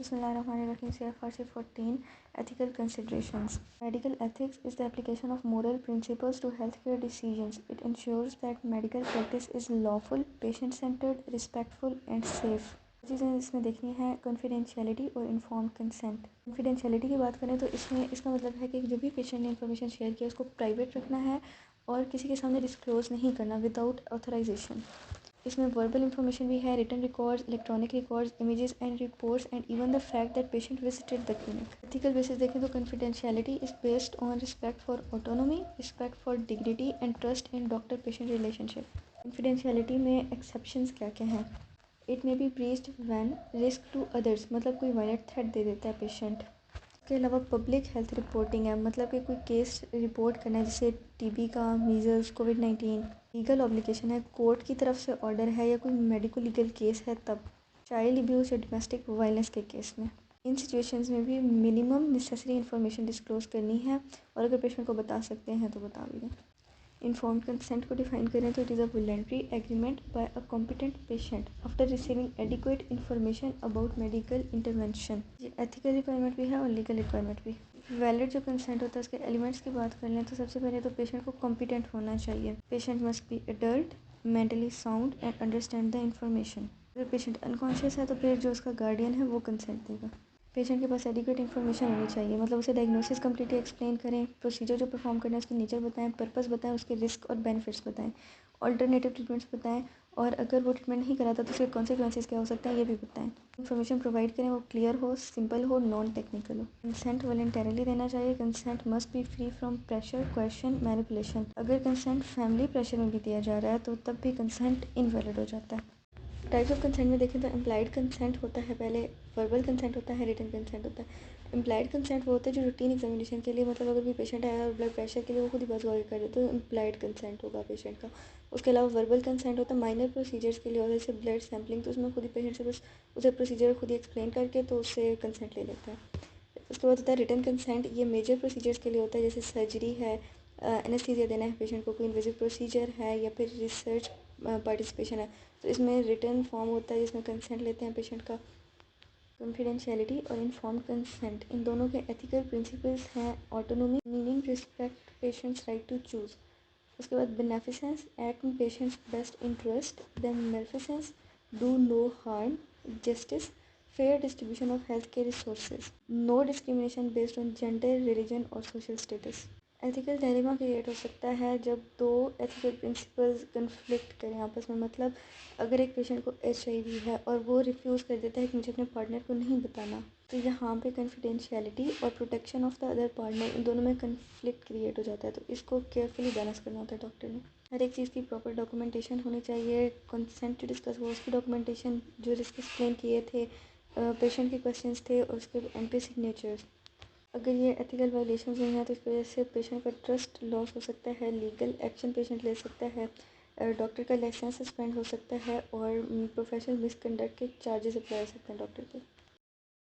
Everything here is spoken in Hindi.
Bismillahirrahmanirrahim. CFRC 14 Ethical Considerations. Medical ethics is the application of moral principles to healthcare decisions. It ensures that medical practice is lawful, patient-centered, respectful and safe. चीज़ें इसमें देखनी है कॉन्फिडेंशियलिटी और इन्फॉर्म्ड कंसेंट। कॉन्फिडेंशियलिटी की बात करें तो इसमें इसका मतलब है कि जो भी पेशेंट ने इन्फॉर्मेशन शेयर किया उसको प्राइवेट रखना है और किसी के सामने डिस्क्लोज़ नहीं करना विदाउट ऑथराइजेशन। इसमें वर्बल इंफॉर्मेशन भी है, written records, electronic records, images and reports and even the fact that patient visited the clinic. Ethical basis देखें तो confidentiality is based on respect for autonomy, respect for dignity and trust in doctor patient relationship. Confidentiality में एक्सेप्शंस क्या क्या हैं? It may be breached when risk to others, मतलब कोई वायलेंट थ्रेट दे देता है पेशेंट। इसके अलावा पब्लिक हेल्थ रिपोर्टिंग है, मतलब कि कोई केस रिपोर्ट करना है जैसे टीबी का, मीजल्स, कोविड-19। लीगल ऑब्लिगेशन है, कोर्ट की तरफ से ऑर्डर है या कोई मेडिको लीगल केस है तब। चाइल्ड अब्यूज़ या डोमेस्टिक वायलेंस के केस में इन सिचुएशंस में भी मिनिमम नेसेसरी इन्फॉर्मेशन डिस्क्लोज़ करनी है और अगर पेशेंट को बता सकते हैं तो बता भी दें। इन्फॉर्म्ड कंसेंट को डिफाइन करें तो it is a voluntary agreement by a competent patient after receiving adequate information about medical intervention. ये एथिकल रिक्वायरमेंट भी है और लीगल रिक्वायरमेंट भी। वैलिड जो कंसेंट होता है उसके एलिमेंट्स की बात कर लें तो सबसे पहले तो पेशेंट को कॉम्पिटेंट होना चाहिए। Patient must be adult, mentally sound and understand the information. अगर पेशेंट अनकॉन्शियस है तो फिर जो उसका गार्डियन है वो कंसेंट देगा। पेशेंट के पास एडिक्वेट इन्फॉर्मेशन होनी चाहिए, मतलब उसे डायग्नोसिस कम्प्लीटली एक्सप्लेन करें, प्रोसीजर जो परफॉर्म करना है उसकी नेचर बताएं, पर्पस बताएं, उसके रिस्क और बेनिफिट्स बताएं, ऑल्टरनेटिव ट्रीटमेंट्स बताएं और अगर वो ट्रीटमेंट नहीं कराता तो उसके कॉन्सिक्वेंसेस क्या हो सकते हैं ये भी बताएं। इन्फॉर्मेशन प्रोवाइड करें वो क्लियर हो, सिंपल हो, नॉन टेक्निकल हो। कंसेंट वॉलंटरीली देना चाहिए। Consent must be free from pressure, question, manipulation. अगर कंसेंट फैमिली प्रेशर में भी दिया जा रहा है तो तब भी कंसेंट इनवैलिड हो जाता है। टाइप्स ऑफ कंसेंट में देखें तो एम्प्लाइड कंसेंट होता है, पहले वर्बल कंसेंट होता है, रिटन कंसेंट होता है। एम्प्लाइड कंसेंट वो होता है जो रूटीन एग्जामिनेशन के लिए, मतलब अगर कोई पेशेंट आया और ब्लड प्रेशर के लिए वो खुद ही बस कर दे तो एम्प्लाइड कंसेंट होगा पेशेंट का। उसके अलावा वर्बल कंसेंट होता है माइनर प्रोसीजर्स के लिए होता है, जैसे ब्लड सैम्पलिंग, तो उसमें खुद ही पेशेंट से बस उसे प्रोसीजर खुद ही एक्सप्लेन करके तो उससे कंसेंट ले लेता है। उसके बाद होता है रिटन कंसेंट, ये मेजर प्रोसीजर्स के लिए होता है, जैसे सर्जरी है, एनेस्थीसिया देना है पेशेंट को, कोई इन्वेजिव प्रोसीजर है या फिर रिसर्च पार्टिसिपेशन है, तो इसमें रिटन फॉर्म होता है जिसमें कंसेंट लेते हैं पेशेंट का। कॉन्फिडेंशियलिटी और इन्फॉर्म्ड कंसेंट, इन दोनों के एथिकल प्रिंसिपल्स हैं autonomy, meaning respect patient's right to choose. उसके बाद beneficence, act in patient's best interest, then maleficence, do no harm, justice, fair distribution of health care resources, no discrimination based on gender, religion और social status. Ethical dilemma create हो सकता है जब दो एथिकल प्रिंसिपल्स कन्फ्लिक्ट करें आपस में, मतलब अगर एक पेशेंट को HIV है और वो रिफ्यूज़ कर देता है कि मुझे अपने पार्टनर को नहीं बताना, तो यहाँ पे कॉन्फिडेंशियलिटी और protection of the other partner, इन दोनों में कन्फ्लिक्ट क्रिएट हो जाता है, तो इसको केयरफुली बैलेंस करना होता है डॉक्टर ने। हर एक चीज़ की प्रॉपर डॉक्यूमेंटेशन होनी चाहिए, कंसेंट टू डिस्कस हो उसकी डॉक्यूमेंटेशन, जो रिस्क एक्सप्लेन किए थे, पेशेंट के क्वेश्चंस थे और उसके एंड पे सिग्नेचर्स। अगर ये एथिकल वायलेशन हुई हैं तो इस वजह से पेशेंट का ट्रस्ट लॉस हो सकता है, लीगल एक्शन पेशेंट ले सकता है, डॉक्टर का लाइसेंस सस्पेंड हो सकता है और प्रोफेशनल मिसकंडक्ट के चार्जेस अप्लाई हो सकते हैं डॉक्टर पे।